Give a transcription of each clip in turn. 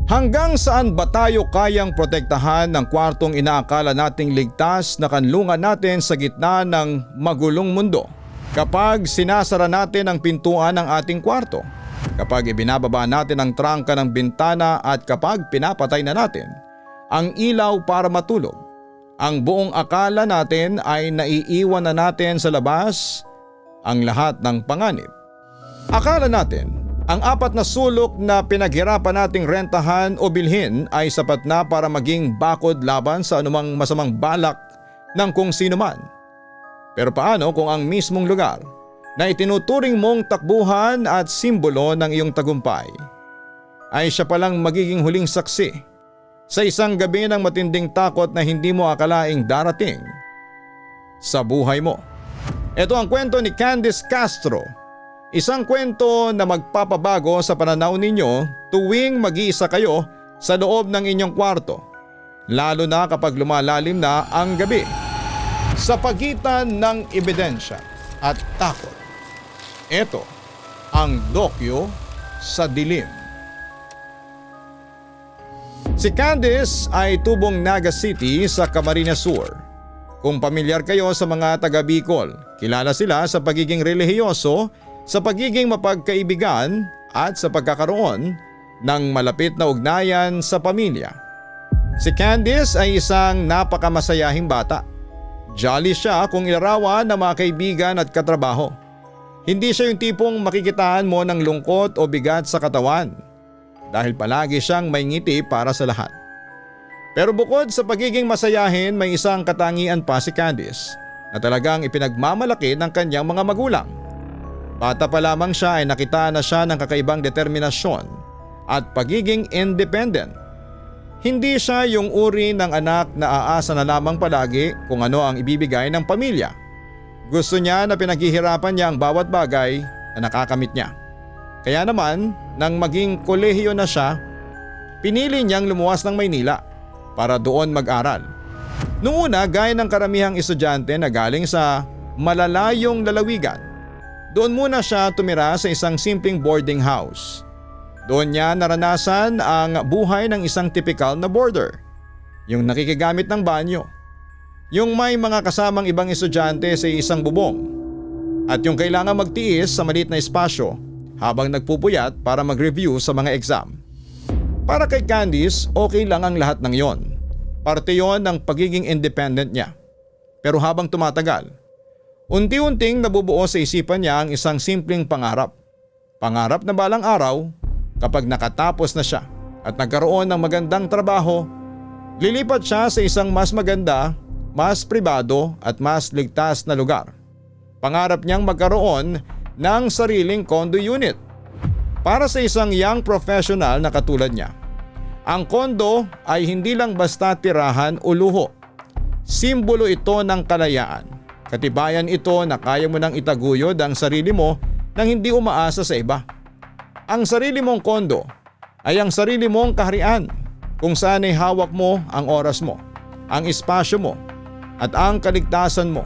Hanggang saan ba tayo kayang protektahan ng kwartong inaakala nating ligtas na kanlungan natin sa gitna ng magulong mundo? Kapag sinasara natin ang pintuan ng ating kwarto, kapag ibinababa natin ang trangka ng bintana at kapag pinapatay na natin ang ilaw para matulog, ang buong akala natin ay naiiwan na natin sa labas ang lahat ng panganib. Akala natin ang 4 na sulok na pinaghirapan nating rentahan o bilhin ay sapat na para maging bakod laban sa anumang masamang balak ng kung sino man. Pero paano kung ang mismong lugar na itinuturing mong takbuhan at simbolo ng iyong tagumpay ay siya palang magiging huling saksi sa isang gabi ng matinding takot na hindi mo akalaing darating sa buhay mo? Ito ang kwento ni Candice Castro. Isang kwento na magpapabago sa pananaw ninyo tuwing mag-iisa kayo sa loob ng inyong kwarto, lalo na kapag lumalalim na ang gabi. Sa pagitan ng ebidensya at takot, ito ang dokyo sa dilim. Si Candice ay tubong Naga City sa Camarines Sur. Kung pamilyar kayo sa mga taga Bicol, kilala sila sa pagiging relihiyoso, sa pagiging mapagkaibigan at sa pagkakaroon ng malapit na ugnayan sa pamilya. Si Candice ay isang napakamasayahing bata. Jolly siya kung ilarawan ng mga kaibigan at katrabaho. Hindi siya yung tipong makikitaan mo ng lungkot o bigat sa katawan dahil palagi siyang may ngiti para sa lahat. Pero bukod sa pagiging masayahin, may isang katangian pa si Candice na talagang ipinagmamalaki ng kanyang mga magulang. Bata pa lamang siya ay nakita na siya ng kakaibang determinasyon at pagiging independent. Hindi siya yung uri ng anak na aasa na lamang palagi kung ano ang ibibigay ng pamilya. Gusto niya na pinaghihirapan niya ang bawat bagay na nakakamit niya. Kaya naman, nang maging kolehiyo na siya, pinili niyang lumuwas ng Maynila para doon mag-aral. Noong una, gaya ng karamihang estudyante na galing sa malalayong lalawigan, doon muna siya tumira sa isang simpleng boarding house. Doon niya naranasan ang buhay ng isang typical na boarder. Yung nakikigamit ng banyo. Yung may mga kasamang ibang estudyante sa isang bubong. At yung kailangan magtiis sa maliit na espasyo habang nagpupuyat para mag-review sa mga exam. Para kay Candice, okay lang ang lahat ng yon. Parte yon ng pagiging independent niya. Pero habang tumatagal, unti-unting nabubuo sa isipan niya ang isang simpleng pangarap. Pangarap na balang araw, kapag nakatapos na siya at nagkaroon ng magandang trabaho, lilipat siya sa isang mas maganda, mas pribado at mas ligtas na lugar. Pangarap niyang magkaroon ng sariling condo unit para sa isang young professional na katulad niya. Ang condo ay hindi lang basta tirahan o luho. Simbolo ito ng kalayaan. Katibayan ito na kaya mo nang itaguyod ang sarili mo nang hindi umaasa sa iba. Ang sarili mong kondo ay ang sarili mong kaharian kung saan ay hawak mo ang oras mo, ang espasyo mo at ang kaligtasan mo.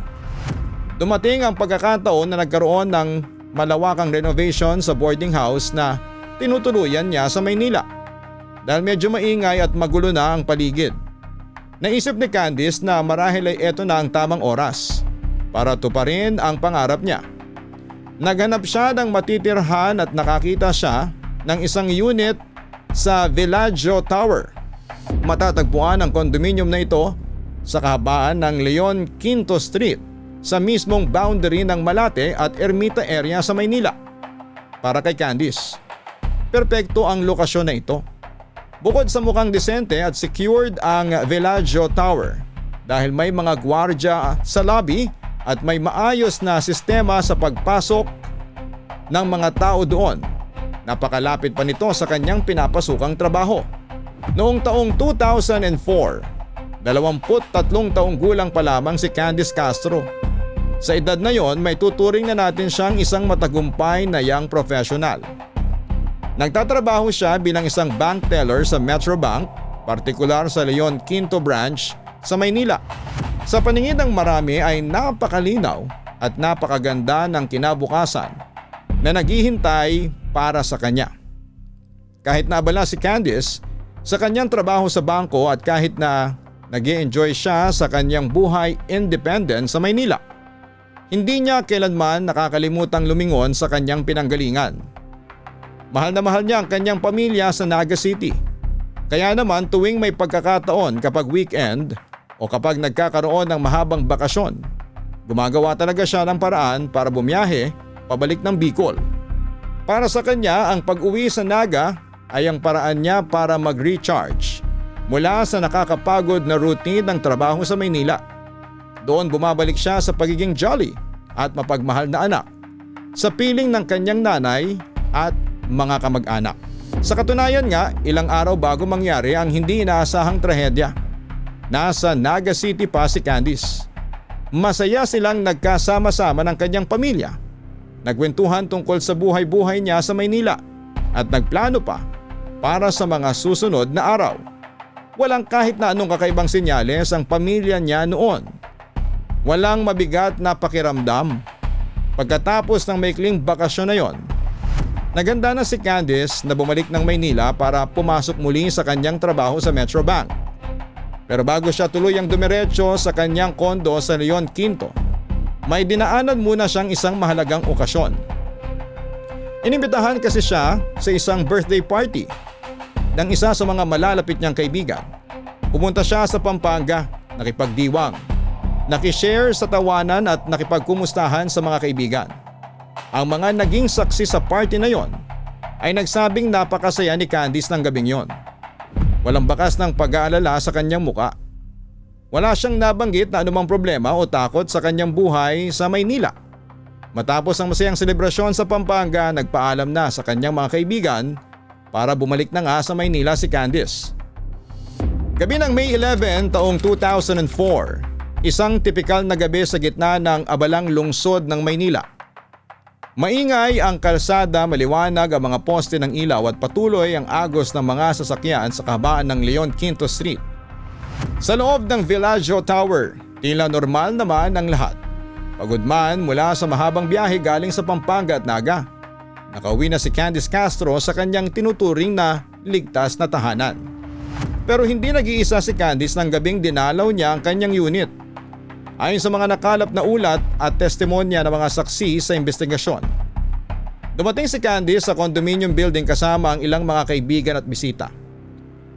Dumating ang pagkakataon na nagkaroon ng malawakang renovation sa boarding house na tinutuluyan niya sa Maynila dahil medyo maingay at magulo na ang paligid. Naisip ni Candice na marahil ay eto na ang tamang oras para tuparin ang pangarap niya. Naghanap siya ng matitirhan at nakakita siya ng isang unit sa Villaggio Tower. Matatagpuan ang kondominium na ito sa kahabaan ng Leon Quinto Street sa mismong boundary ng Malate at Ermita area sa Maynila. Para kay Candice, perpekto ang lokasyon na ito. Bukod sa mukhang disente at secured ang Villaggio Tower dahil may mga gwardya sa lobby at may maayos na sistema sa pagpasok ng mga tao doon. Napakalapit pa nito sa kanyang pinapasukang trabaho. Noong taong 2004, 23 taong gulang pa lamang si Candice Castro. Sa edad na yon, may tuturing na natin siyang isang matagumpay na young professional. Nagtatrabaho siya bilang isang bank teller sa Metrobank, partikular sa Leon Quinto Branch sa Maynila. Sa paningin ng marami ay napakalinaw at napakaganda ng kinabukasan na naghihintay para sa kanya. Kahit naabala si Candice, sa kanyang trabaho sa bangko at kahit na nag-e-enjoy siya sa kanyang buhay independent sa Maynila, hindi niya kailanman nakakalimutang lumingon sa kanyang pinanggalingan. Mahal na mahal niya ang kanyang pamilya sa Naga City. Kaya naman tuwing may pagkakataon kapag weekend o kapag nagkakaroon ng mahabang bakasyon, gumagawa talaga siya ng paraan para bumiyahe pabalik ng Bicol. Para sa kanya, ang pag-uwi sa Naga ay ang paraan niya para mag-recharge mula sa nakakapagod na routine ng trabaho sa Maynila. Doon bumabalik siya sa pagiging jolly at mapagmahal na anak, sa piling ng kanyang nanay at mga kamag-anak. Sa katunayan nga, ilang araw bago mangyari ang hindi inaasahang trahedya, nasa Naga City pa si Candice. Masaya silang nagkasama-sama ng kanyang pamilya. Nagkwentuhan tungkol sa buhay-buhay niya sa Maynila at nagplano pa para sa mga susunod na araw. Walang kahit na anong kakaibang senyales ang pamilya niya noon. Walang mabigat na pakiramdam. Pagkatapos ng maikling bakasyon na yon, naganda na si Candice na bumalik ng Maynila para pumasok muli sa kanyang trabaho sa Metrobank. Pero bago siya tuluyang dumiretso sa kanyang kondo sa Leon Quinto, may dinaanan muna siyang isang mahalagang okasyon. Inimbitahan kasi siya sa isang birthday party ng isa sa mga malalapit niyang kaibigan. Pumunta siya sa Pampanga, nakipagdiwang, nakishare sa tawanan at nakipagkumustahan sa mga kaibigan. Ang mga naging saksi sa party na yon ay nagsabing napakasaya ni Candice ng gabing yon. Walang bakas ng pag-aalala sa kanyang muka. Wala siyang nabanggit na anumang problema o takot sa kanyang buhay sa Maynila. Matapos ang masayang selebrasyon sa Pampanga, nagpaalam na sa kanyang mga kaibigan para bumalik na nga sa Maynila si Candice. Gabi ng May 11 taong 2004, isang tipikal na gabi sa gitna ng abalang lungsod ng Maynila. Maingay ang kalsada, maliwanag ang mga poste ng ilaw at patuloy ang agos ng mga sasakyan sa kahabaan ng Leon Quinto Street. Sa loob ng Villaggio Tower, tila normal naman ang lahat. Pagod man mula sa mahabang biyahe galing sa Pampanga at Naga, nakauwi na si Candice Castro sa kanyang tinuturing na ligtas na tahanan. Pero hindi nag-iisa si Candice nang gabing dinalaw niya ang kanyang unit. Ayon sa mga nakalap na ulat at testimonya ng mga saksi sa investigasyon, dumating si Candice sa condominium building kasama ang ilang mga kaibigan at bisita.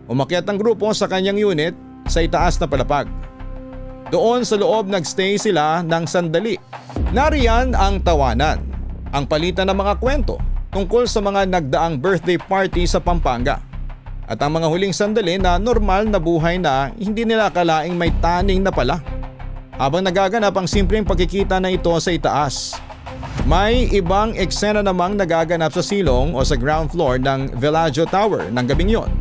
Umakyat ang grupo sa kanyang unit sa itaas na palapag. Doon sa loob nagstay sila ng sandali. Nariyan ang tawanan, ang palitan ng mga kwento tungkol sa mga nagdaang birthday party sa Pampanga at ang mga huling sandali na normal na buhay na hindi nila akalaing may taning na pala. Habang nagaganap ang simpleng pagkikita na ito sa itaas, may ibang eksena namang nagaganap sa silong o sa ground floor ng Villaggio Tower ng gabing yon.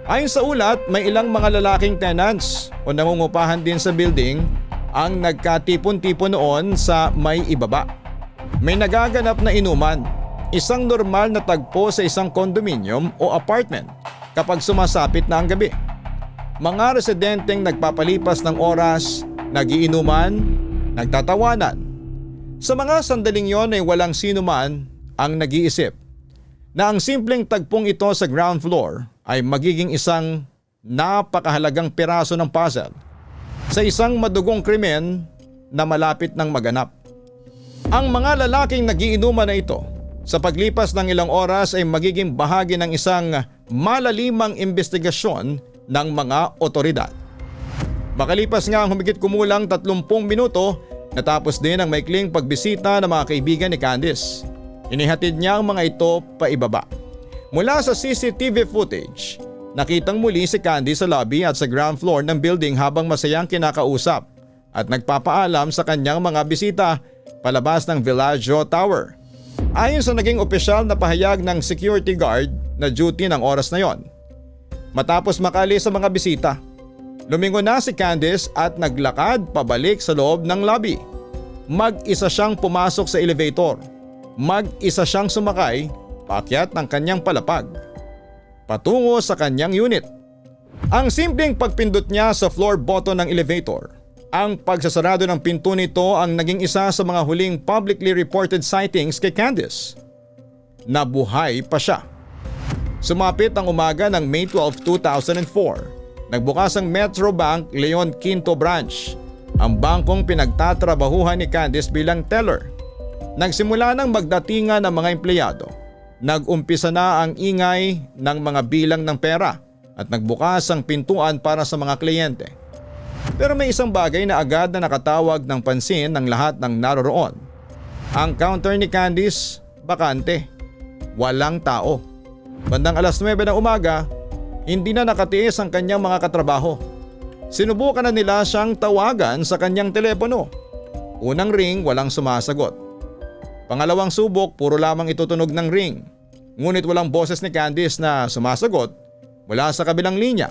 Ayon sa ulat, may ilang mga lalaking tenants o nangungupahan din sa building ang nagkatipon-tipon noon sa may ibaba. May nagaganap na inuman, isang normal na tagpo sa isang condominium o apartment kapag sumasapit na ang gabi. Mga residenteng nagpapalipas ng oras, nagiinuman, nagtatawanan. Sa mga sandaling yon ay walang sino man ang nag-iisip na ang simpleng tagpong ito sa ground floor ay magiging isang napakahalagang piraso ng puzzle sa isang madugong krimen na malapit ng maganap. Ang mga lalaking nagiinuman na ito sa paglipas ng ilang oras ay magiging bahagi ng isang malalimang investigasyon ng mga otoridad. Makalipas nga ang humigit kumulang 30 minuto, natapos din ang maikling pagbisita ng mga kaibigan ni Candice. Inihatid niya ang mga ito paibaba. Mula sa CCTV footage, nakitang muli si Candice sa lobby at sa ground floor ng building habang masayang kinakausap at nagpapaalam sa kanyang mga bisita palabas ng Villaggio Tower. Ayon sa naging opisyal na pahayag ng security guard na duty ng oras na yon. Matapos makaalis sa mga bisita, lumingon na si Candice at naglakad pabalik sa loob ng lobby. Mag-isa siyang pumasok sa elevator. Mag-isa siyang sumakay paakyat ng kanyang palapag patungo sa kanyang unit. Ang simpleng pagpindot niya sa floor button ng elevator, ang pagsasarado ng pinto nito ang naging isa sa mga huling publicly reported sightings kay Candice. Nabuhay pa siya. Sumapit ang umaga ng May 12, 2004. Nagbukas ang Metrobank Leon Quinto Branch, ang bangkong pinagtatrabahuhan ni Candice bilang teller. Nagsimula ng magdatingan ng mga empleyado. Nag-umpisa na ang ingay ng mga bilang ng pera at nagbukas ang pintuan para sa mga kliyente. Pero may isang bagay na agad na nakatawag ng pansin ng lahat ng naroroon. Ang counter ni Candice, bakante. Walang tao. Bandang alas 9 ng umaga, hindi na nakatiis ang kanyang mga katrabaho. Sinubukan na nila siyang tawagan sa kanyang telepono. Unang ring, walang sumasagot. Pangalawang subok, puro lamang itutunog ng ring. Ngunit walang boses ni Candice na sumasagot mula sa kabilang linya.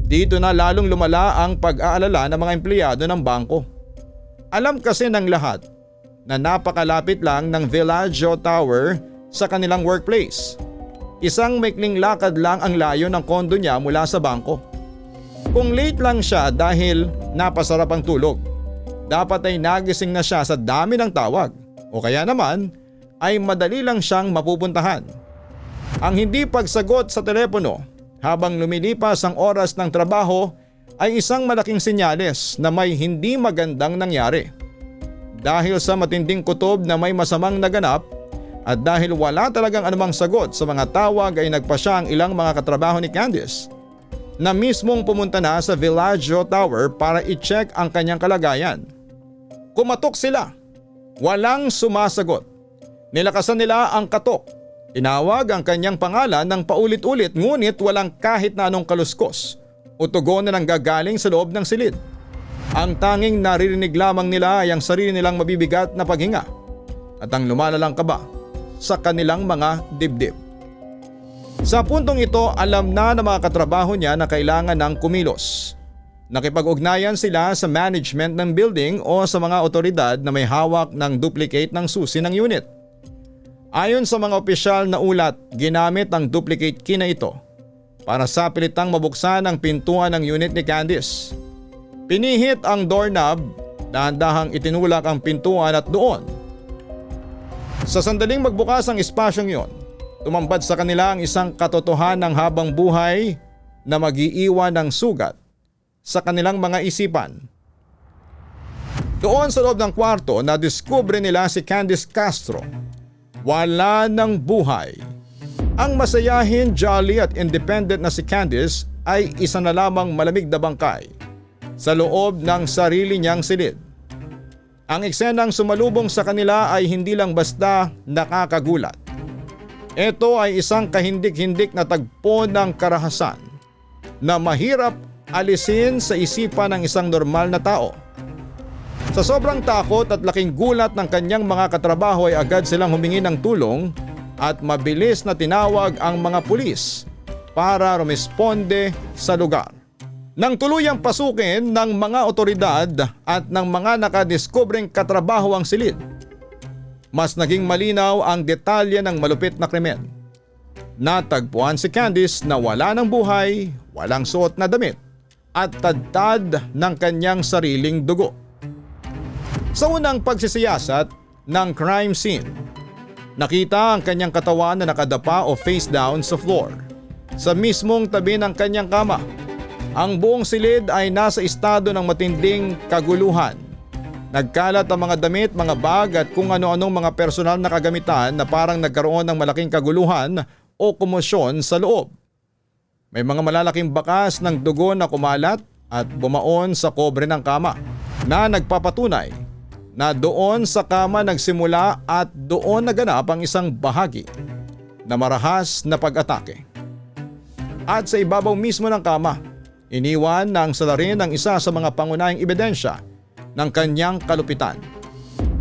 Dito na lalong lumala ang pag-aalala ng mga empleyado ng bangko. Alam kasi ng lahat na napakalapit lang ng Villaggio Tower sa kanilang workplace. Isang maikling lakad lang ang layo ng kondo niya mula sa bangko. Kung late lang siya dahil napasarap ang tulog, dapat ay nagising na siya sa dami ng tawag o kaya naman ay madali lang siyang mapupuntahan. Ang hindi pagsagot sa telepono habang lumilipas ang oras ng trabaho ay isang malaking senyales na may hindi magandang nangyari. Dahil sa matinding kutob na may masamang naganap at dahil wala talagang anumang sagot sa mga tawag ay nagpa siya ang ilang mga katrabaho ni Candice na mismong pumunta na sa Villaggio Tower para i-check ang kanyang kalagayan. Kumatok sila. Walang sumasagot. Nilakasan nila ang katok. Tinawag ang kanyang pangalan ng paulit-ulit ngunit walang kahit na anong kaluskos o tugon na nanggagaling sa loob ng silid. Ang tanging naririnig lamang nila ay ang sarili nilang mabibigat na paghinga at ang lumalalang kaba sa kanilang mga dibdib. Sa puntong ito, alam na ng mga katrabaho niya na kailangan ng kumilos. Nakipag-ugnayan sila sa management ng building o sa mga otoridad na may hawak ng duplicate ng susi ng unit. Ayon sa mga opisyal na ulat, ginamit ang duplicate key na ito para sa pilitang mabuksan ang pintuan ng unit ni Candice. Pinihit ang doorknob, dahan-dahang itinulak ang pintuan at doon. Sa sandaling magbukas ang espasyong yon, tumambad sa kanila ang isang katotohanan ng habang buhay na mag-iiwan ng sugat sa kanilang mga isipan. Doon sa loob ng kwarto, nadiskubre nila si Candice Castro. Wala ng buhay. Ang masayahin, jolly at independent na si Candice ay isa na lamang malamig na bangkay sa loob ng sarili niyang silid. Ang eksenang sumalubong sa kanila ay hindi lang basta nakakagulat. Ito ay isang kahindik-hindik na tagpo ng karahasan na mahirap alisin sa isipan ng isang normal na tao. Sa sobrang takot at laking gulat ng kanyang mga katrabaho ay agad silang humingi ng tulong at mabilis na tinawag ang mga pulis para rumisponde sa lugar. Nang tuluyang pasukin ng mga otoridad at ng mga nakadiskubreng katrabaho ang silid, mas naging malinaw ang detalye ng malupit na krimen. Natagpuan si Candice na wala ng buhay, walang suot na damit at tadtad ng kanyang sariling dugo. Sa unang pagsisiyasat ng crime scene, nakita ang kanyang katawan na nakadapa o face down sa floor, sa mismong tabi ng kanyang kama. Ang buong silid ay nasa estado ng matinding kaguluhan. Nagkalat ang mga damit, mga bag at kung ano-anong mga personal na kagamitan na parang nagkaroon ng malaking kaguluhan o komosyon sa loob. May mga malalaking bakas ng dugo na kumalat at bumaon sa kobre ng kama na nagpapatunay na doon sa kama nagsimula at doon naganap ang isang bahagi na marahas na pag-atake. At sa ibabaw mismo ng kama, iniwan ng salarin ang isa sa mga pangunahing ebidensya ng kanyang kalupitan.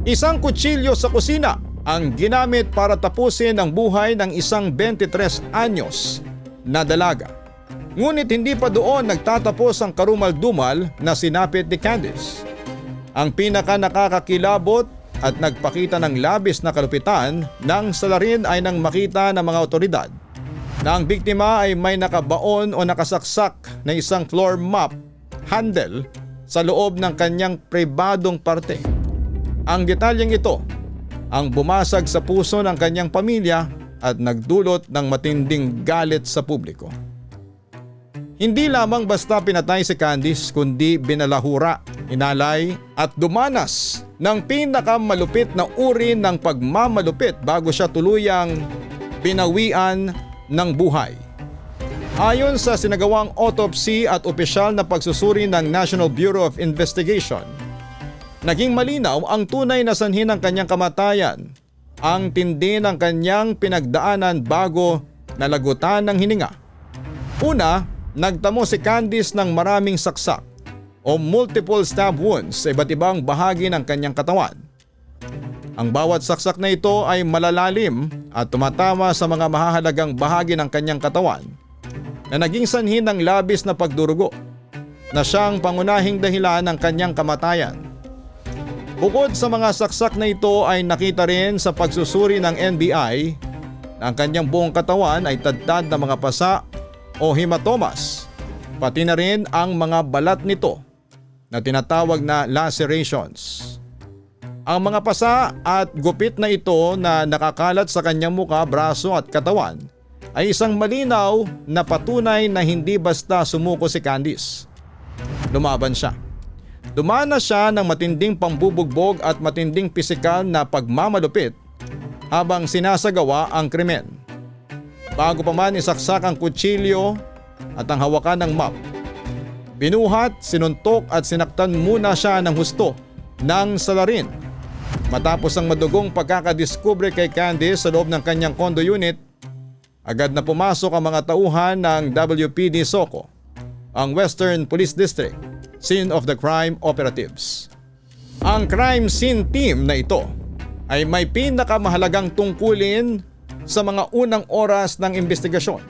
Isang kutsilyo sa kusina ang ginamit para tapusin ang buhay ng isang 23 anyos na dalaga. Ngunit hindi pa doon nagtatapos ang karumal-dumal na sinapit ni Candice. Ang pinaka nakakakilabot at nagpakita ng labis na kalupitan ng salarin ay nang makita ng mga otoridad na ang biktima ay may nakabaon o nakasaksak na isang floor mop handle sa loob ng kanyang pribadong parte. Ang detalyeng ito ang bumasag sa puso ng kanyang pamilya at nagdulot ng matinding galit sa publiko. Hindi lamang basta pinatay si Candice kundi binalahura, inalay at dumanas ng pinakamalupit na uri ng pagmamalupit bago siya tuluyang binawian ng buhay. Ayon sa sinagawang autopsy at opisyal na pagsusuri ng National Bureau of Investigation, naging malinaw ang tunay na sanhi ng kanyang kamatayan, ang tindi ng kanyang pinagdaanan bago nalagutan ng hininga. Una, nagtamo si Candice ng maraming saksak o multiple stab wounds sa iba't ibang bahagi ng kanyang katawan. Ang bawat saksak na ito ay malalalim at tumatama sa mga mahahalagang bahagi ng kanyang katawan na naging sanhi ng labis na pagdurugo na siyang pangunahing dahilan ng kanyang kamatayan. Bukod sa mga saksak na ito ay nakita rin sa pagsusuri ng NBI na ang kanyang buong katawan ay tadtad na mga pasa o hematomas, pati na rin ang mga balat nito na tinatawag na lacerations. Ang mga pasa at gupit na ito na nakakalat sa kanyang muka, braso at katawan ay isang malinaw na patunay na hindi basta sumuko si Candice. Lumaban siya. Dumanas siya ng matinding pambubugbog at matinding pisikal na pagmamalupit habang sinasagawa ang krimen. Bago pa man isaksak ang kutsilyo at ang hawakan ng mop, binuhat, sinuntok at sinaktan muna siya ng husto ng salarin. Matapos ang madugong pagkakadiskubre kay Candice sa loob ng kanyang condo unit, agad na pumasok ang mga tauhan ng WPD SOCO, ang Western Police District Scene of the Crime Operatives. Ang crime scene team na ito ay may pinakamahalagang tungkulin sa mga unang oras ng investigasyon.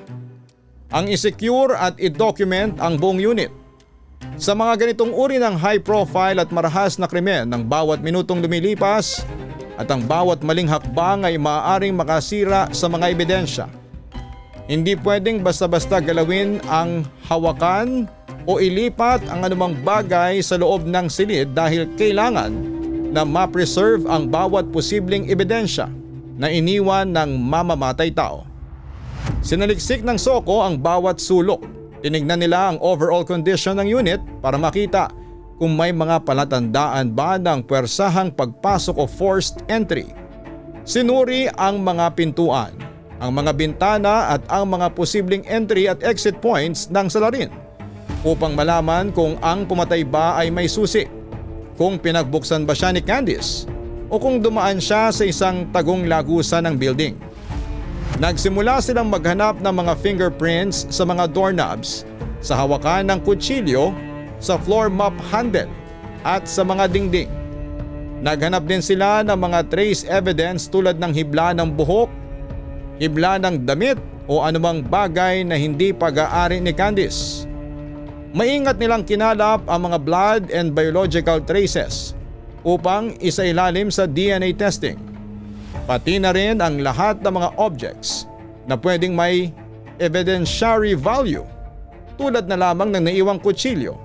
Ang i-secure at i-document ang buong unit. Sa mga ganitong uri ng high profile at marahas na krimen, ng bawat minutong lumilipas at ang bawat maling hakbang ay maaaring makasira sa mga ebidensya. Hindi pwedeng basta-basta galawin ang hawakan o ilipat ang anumang bagay sa loob ng silid dahil kailangan na ma-preserve ang bawat posibleng ebidensya na iniwan ng mamamatay tao. Sinaliksik ng SOCO ang bawat sulok. Tinignan nila ang overall condition ng unit para makita kung may mga palatandaan ba ng puwersahang pagpasok o forced entry. Sinuri ang mga pintuan, ang mga bintana at ang mga posibleng entry at exit points ng salarin upang malaman kung ang pumatay ba ay may susi, kung pinagbuksan ba siya ni Candice o kung dumaan siya sa isang tagong lagusan ng building. Nagsimula silang maghanap ng mga fingerprints sa mga doorknobs, sa hawakan ng kutsilyo, sa floor mop handle at sa mga dingding. Naghanap din sila ng mga trace evidence tulad ng hibla ng buhok, hibla ng damit o anumang bagay na hindi pag-aari ni Candice. Maingat nilang kinalap ang mga blood and biological traces upang isailalim sa DNA testing. Pati na rin ang lahat ng mga objects na pwedeng may evidentiary value tulad na lamang ng naiwang kutsilyo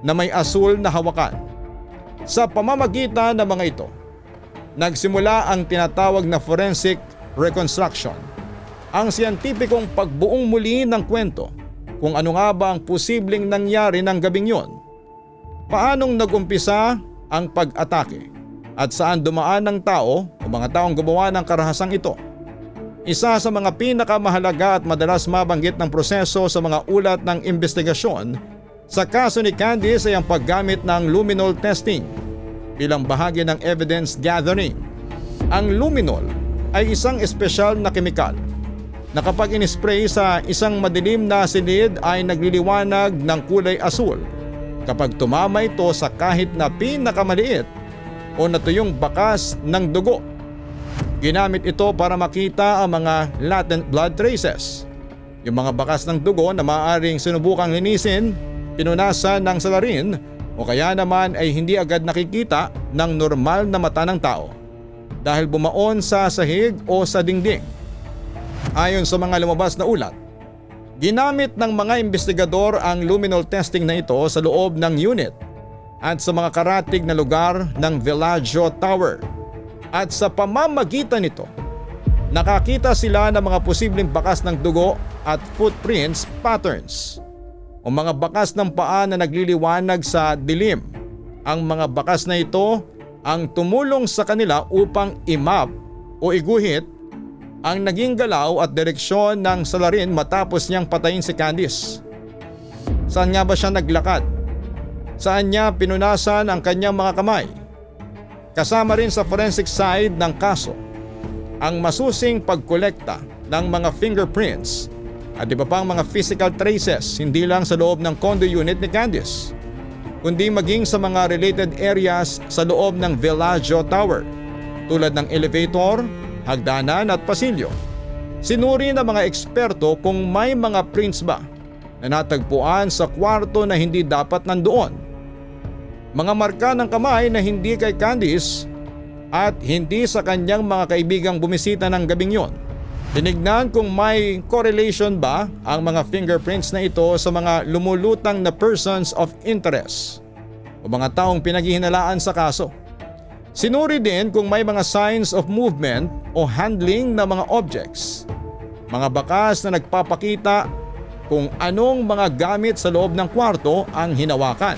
na may asul na hawakan. Sa pamamagitan ng mga ito, nagsimula ang tinatawag na forensic reconstruction, ang siyentipikong pagbuong muli ng kwento kung ano nga ba ang posibleng nangyari ng gabing yon. Paanong nagumpisa ang pag-atake at saan dumaan ng tao o mga taong gumawa ng karahasang ito. Isa sa mga pinakamahalaga at madalas mabanggit ng proseso sa mga ulat ng investigasyon sa kaso ni Candice ay ang paggamit ng luminol testing bilang bahagi ng evidence gathering. Ang luminol ay isang espesyal na kemikal na kapag inispray sa isang madilim na silid ay nagliliwanag ng kulay asul kapag tumama ito sa kahit na pinakamaliit o natuyong bakas ng dugo. Ginamit ito para makita ang mga latent blood traces, yung mga bakas ng dugo na maaaring sinubukang linisin, pinunasan ng salarin o kaya naman ay hindi agad nakikita ng normal na mata ng tao dahil bumaon sa sahig o sa dingding. Ayon sa mga lumabas na ulat, ginamit ng mga investigador ang luminol testing na ito sa loob ng unit at sa mga karatig na lugar ng Villaggio Tower. At sa pamamagitan nito, nakakita sila ng mga posibleng bakas ng dugo at footprints patterns o mga bakas ng paa na nagliliwanag sa dilim. Ang mga bakas na ito ang tumulong sa kanila upang i-map o iguhit ang naging galaw at direksyon ng salarin matapos niyang patayin si Candice. Saan nga ba siya naglakad? Saan niya pinunasan ang kanyang mga kamay? Kasama rin sa forensic side ng kaso ang masusing pagkolekta ng mga fingerprints at iba pang mga physical traces hindi lang sa loob ng condo unit ni Candice, kundi maging sa mga related areas sa loob ng Villaggio Tower tulad ng elevator, hagdanan at pasilyo. Sinuri ng mga eksperto kung may mga prints ba na natagpuan sa kwarto na hindi dapat nandoon. Mga marka ng kamay na hindi kay Candice at hindi sa kanyang mga kaibigang bumisita ng gabing yon. Tinignan kung may correlation ba ang mga fingerprints na ito sa mga lumulutang na persons of interest o mga taong pinaghihinalaan sa kaso. Sinuri din kung may mga signs of movement o handling ng mga objects, mga bakas na nagpapakita kung anong mga gamit sa loob ng kwarto ang hinawakan.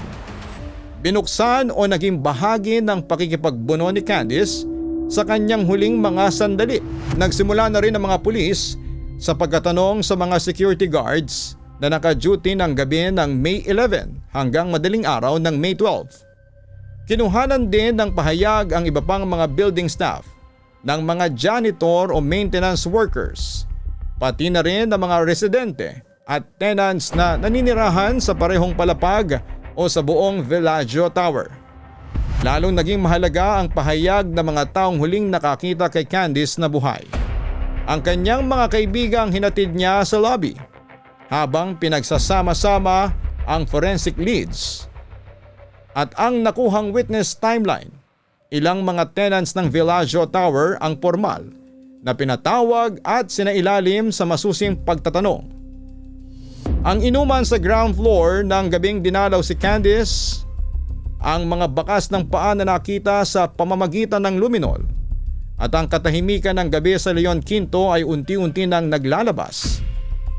Binuksan o naging bahagi ng pakikipagbuno ni Candice sa kanyang huling mga sandali. Nagsimula na rin ang mga pulis sa pagkatanong sa mga security guards na naka-duty ng gabi ng May 11 hanggang madaling araw ng May 12. Kinuhanan din ng pahayag ang iba pang mga building staff, ng mga janitor o maintenance workers, pati na rin ang mga residente at tenants na naninirahan sa parehong palapag o sa buong Villaggio Tower. Lalong naging mahalaga ang pahayag ng mga taong huling nakakita kay Candice na buhay. Ang kanyang mga kaibigang hinatid niya sa lobby habang pinagsasama-sama ang forensic leads. At ang nakuhang witness timeline, ilang mga tenants ng Villaggio Tower ang formal na pinatawag at sinailalim sa masusing pagtatanong. Ang inuman sa ground floor ng gabing dinalaw si Candice, ang mga bakas ng paa na nakita sa pamamagitan ng luminol at ang katahimikan ng gabi sa Leon Quinto ay unti-unti nang naglalabas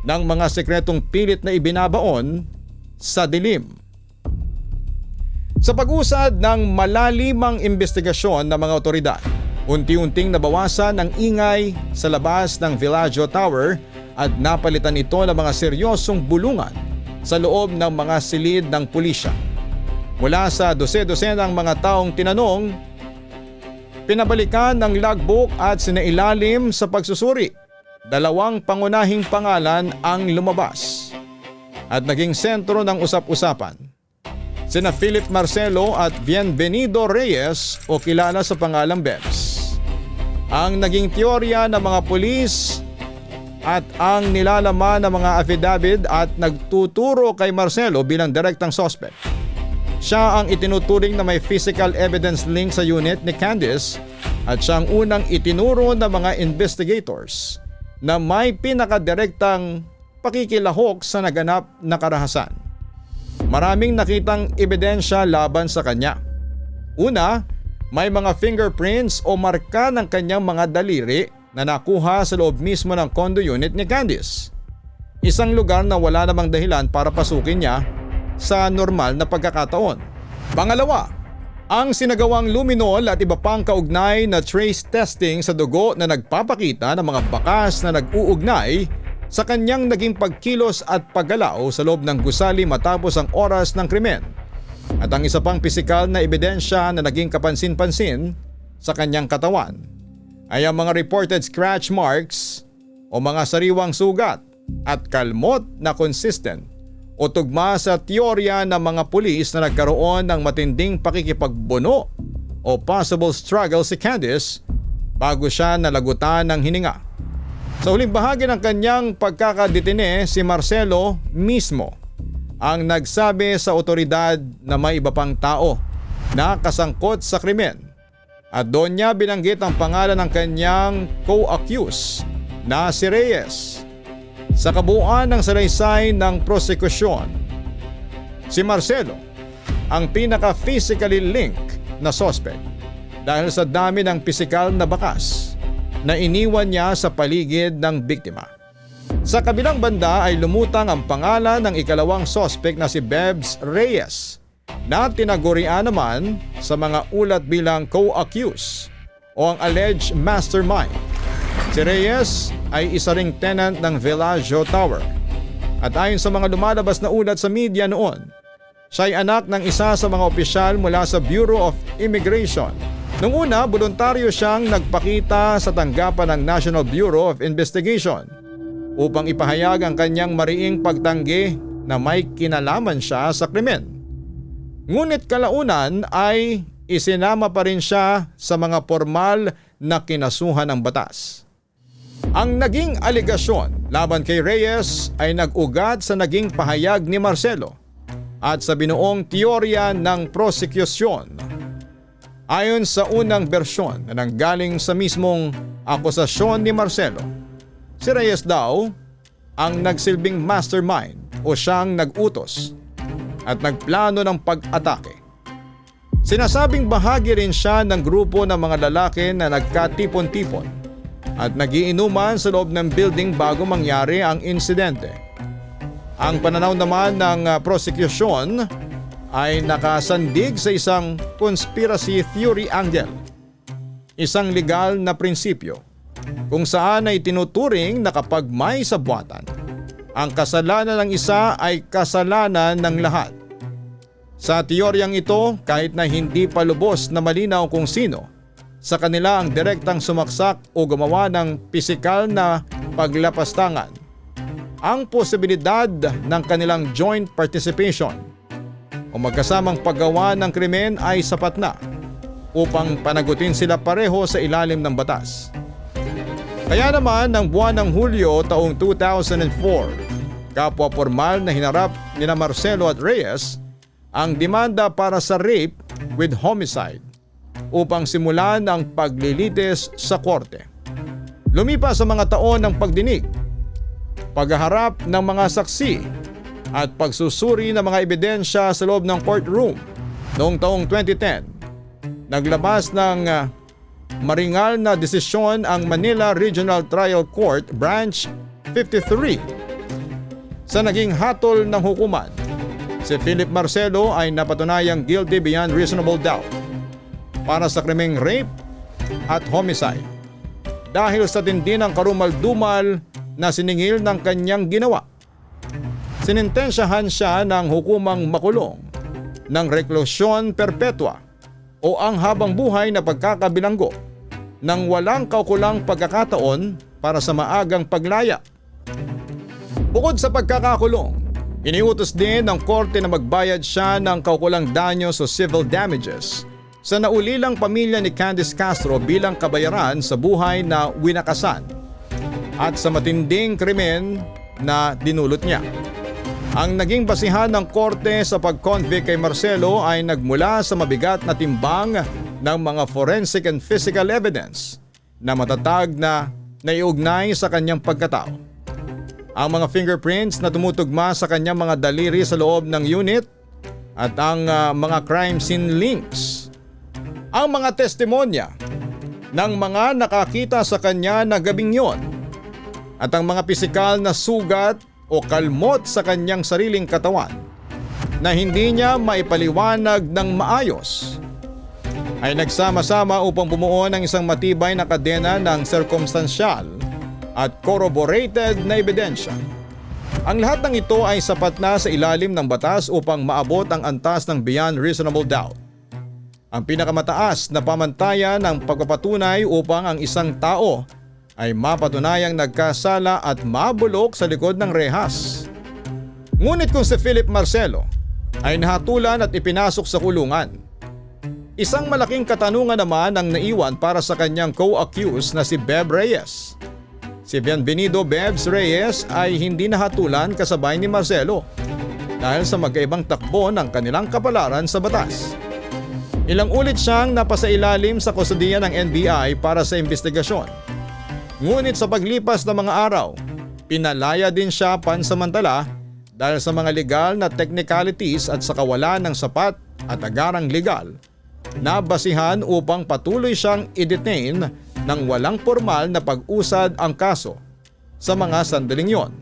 ng mga sekretong pilit na ibinabaon sa dilim. Sa pag-usad ng malalimang investigasyon ng mga otoridad, unti-unting nabawasan ang ingay sa labas ng Villaggio Tower at napalitan ito ng mga seryosong bulungan sa loob ng mga silid ng pulisya. Mula sa dose-dosenang mga taong tinanong, pinabalikan ng logbook at sinailalim sa pagsusuri. 2 pangunahing pangalan ang lumabas at naging sentro ng usap-usapan. Sina Philip Marcelo at Bienvenido Reyes o kilala sa pangalang Bebs. Ang naging teorya ng mga pulis at ang nilalaman ng mga affidavit at nagtuturo kay Marcelo bilang direktang suspect. Siya ang itinuturing na may physical evidence link sa unit ni Candice at siya ang unang itinuro ng mga investigators na may pinakadirektang pakikilahok sa naganap na karahasan. Maraming nakitang ebidensya laban sa kanya. Una, may mga fingerprints o marka ng kanyang mga daliri na nakuha sa loob mismo ng condo unit ni Candice. Isang lugar na wala namang dahilan para pasukin niya sa normal na pagkakataon. Pangalawa, ang sinagawang luminol at iba pang kaugnay na trace testing sa dugo na nagpapakita ng mga bakas na nag-uugnay sa kanyang naging pagkilos at paggalaw sa loob ng gusali matapos ang oras ng krimen. At ang isa pang pisikal na ebidensya na naging kapansin-pansin sa kanyang katawan ay ang mga reported scratch marks o mga sariwang sugat at kalmot na consistent o tugma sa teorya ng mga pulis na nagkaroon ng matinding pakikipagbuno o possible struggle si Candice bago siya nalagutan ng hininga. Sa huling bahagi ng kanyang pagkakadetine, si Marcelo mismo ang nagsabi sa otoridad na may iba pang tao na kasangkot sa krimen. At doon niya binanggit ang pangalan ng kanyang co-accused na si Reyes. Sa kabuuan ng salaysay ng prosekusyon, si Marcelo ang pinaka-physically linked na suspect dahil sa dami ng pisikal na bakas na iniwan niya sa paligid ng biktima. Sa kabilang banda ay lumutang ang pangalan ng ikalawang suspect na si Bebs Reyes na tinagurian naman sa mga ulat bilang co-accused o ang alleged mastermind. Si Reyes ay isa ring tenant ng Villaggio Tower at ayon sa mga lumalabas na ulat sa media noon, siya ay anak ng isa sa mga opisyal mula sa Bureau of Immigration. Noong una, voluntaryo siyang nagpakita sa tanggapan ng National Bureau of Investigation upang ipahayag ang kanyang mariing pagtanggi na may kinalaman siya sa krimen. Ngunit kalaunan ay isinama pa rin siya sa mga formal na kinasuhan ng batas. Ang naging alegasyon laban kay Reyes ay nag-ugat sa naging pahayag ni Marcelo at sa binuong teorya ng prosekusyon. Ayon sa unang bersyon na nanggaling sa mismong akusasyon ni Marcelo, si Reyes daw ang nagsilbing mastermind o siyang nag-utos at nagplano ng pag-atake. Sinasabing bahagi rin siya ng grupo ng mga lalaki na nagkatipon-tipon at nagiinuman sa loob ng building bago mangyari ang insidente. Ang pananaw naman ng prosecution ay nakasandig sa isang conspiracy theory angle, isang legal na prinsipyo kung saan ay tinuturing na kapag may sabwatan, ang kasalanan ng isa ay kasalanan ng lahat. Sa teoryang ito, kahit na hindi pa lubos na malinaw kung sino sa kanila ang direktang sumaksak o gumawa ng pisikal na paglapastangan, ang posibilidad ng kanilang joint participation o magkasamang paggawa ng krimen ay sapat na upang panagutin sila pareho sa ilalim ng batas. Kaya naman ng buwan ng Hulyo taong 2004, kapwa formal na hinarap nina Marcelo at Reyes ang demanda para sa rape with homicide upang simulan ang paglilitis sa korte. Lumipas sa mga taon ng pagdinig, paghaharap ng mga saksi at pagsusuri ng mga ebidensya sa loob ng courtroom noong taong 2010, naglabas ng maringal na desisyon ang Manila Regional Trial Court Branch 53. Sa naging hatol ng hukuman, si Philip Marcelo ay napatunayang guilty beyond reasonable doubt para sa krimeng rape at homicide dahil sa tindi ng karumal-dumal na siningil ng kanyang ginawa. Sinintensyahan siya ng hukumang makulong ng reklusyon perpetua o ang habang buhay na pagkakabilanggo nang walang kaukulang pagkakataon para sa maagang paglaya. Bukod sa pagkakakulong, iniutos din ng korte na magbayad siya ng kaukulang danyo sa civil damages sa naulilang pamilya ni Candice Castro bilang kabayaran sa buhay na winakasan at sa matinding krimen na dinulot niya. Ang naging basihan ng korte sa pag-convict kay Marcelo ay nagmula sa mabigat na timbang ng mga forensic and physical evidence na matatag na naiugnay sa kanyang pagkatao. Ang mga fingerprints na tumutugma sa kanyang mga daliri sa loob ng unit at ang mga crime scene links. Ang mga testimonya ng mga nakakita sa kanya na gabing yon at ang mga pisikal na sugat o kalmot sa kanyang sariling katawan na hindi niya maipaliwanag ng maayos ay nagsama-sama upang bumuo ng isang matibay na kadena ng circumstantial at corroborated na ebidensya. Ang lahat ng ito ay sapat na sa ilalim ng batas upang maabot ang antas ng beyond reasonable doubt. Ang pinakamataas na pamantayan ng pagpapatunay upang ang isang tao ay mapatunayang nagkasala at mabulok sa likod ng rehas. Ngunit kung si Philip Marcelo ay nahatulan at ipinasok sa kulungan, isang malaking katanungan naman ang naiwan para sa kanyang co-accused na si Beb Reyes. Si Bienvenido Bebs Reyes ay hindi nahatulan kasabay ni Marcelo dahil sa magkaibang takbo ng kanilang kapalaran sa batas. Ilang ulit siyang napasailalim sa kustodiya ng NBI para sa investigasyon. Ngunit sa paglipas ng mga araw, pinalaya din siya pansamantala dahil sa mga legal na technicalities at sa kawalan ng sapat at agarang legal na basihan upang patuloy siyang i-detain nang walang formal na pag-usad ang kaso sa mga sandaling yon.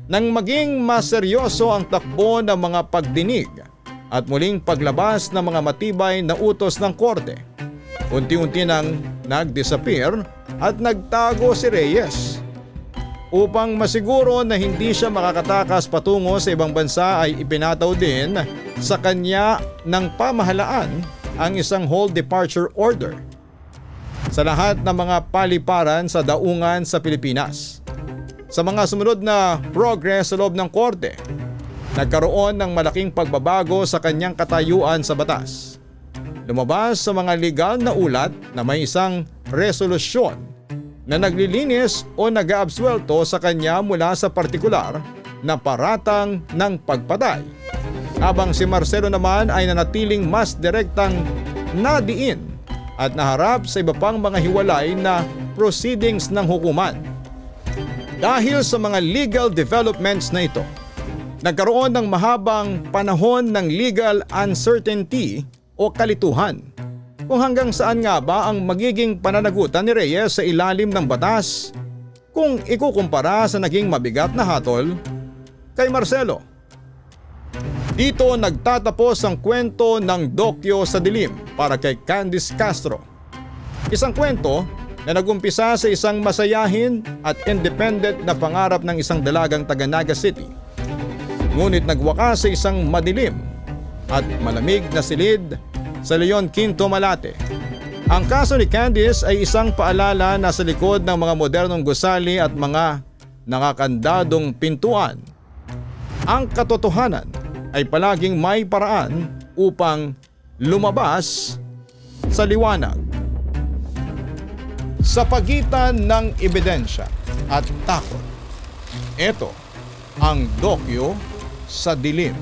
Nang maging maseryoso ang takbo ng mga pagdinig at muling paglabas ng mga matibay na utos ng korte, unti-unti nang nag-disappear at nagtago si Reyes. Upang masiguro na hindi siya makakatakas patungo sa ibang bansa ay ipinataw din sa kanya ng pamahalaan ang isang hold departure order sa lahat ng mga paliparan sa daungan sa Pilipinas. Sa mga sumunod na progress sa loob ng korte, nagkaroon ng malaking pagbabago sa kanyang katayuan sa batas. Lumabas sa mga legal na ulat na may isang resolusyon na naglilinis o nag-aabsuelto sa kanya mula sa partikular na paratang ng pagpatay. Habang si Marcelo naman ay nanatiling mas direktang nadiin at naharap sa iba pang mga hiwalay na proceedings ng hukuman. Dahil sa mga legal developments na ito, nagkaroon ng mahabang panahon ng legal uncertainty o kalituhan kung hanggang saan nga ba ang magiging pananagutan ni Reyes sa ilalim ng batas kung ikukumpara sa naging mabigat na hatol kay Marcelo. Dito nagtatapos ang kwento ng Dokyo sa Dilim para kay Candice Castro. Isang kwento na nagumpisa sa isang masayahin at independent na pangarap ng isang dalagang taga Naga City. Ngunit nagwakas sa isang madilim at malamig na silid sa Leon Quinto, Malate. Ang kaso ni Candice ay isang paalala na sa likod ng mga modernong gusali at mga nakakandadong pintuan, ang katotohanan ay palaging may paraan upang lumabas sa liwanag. Sa pagitan ng ebidensya at takot, ito ang Dokyo sa Dilim.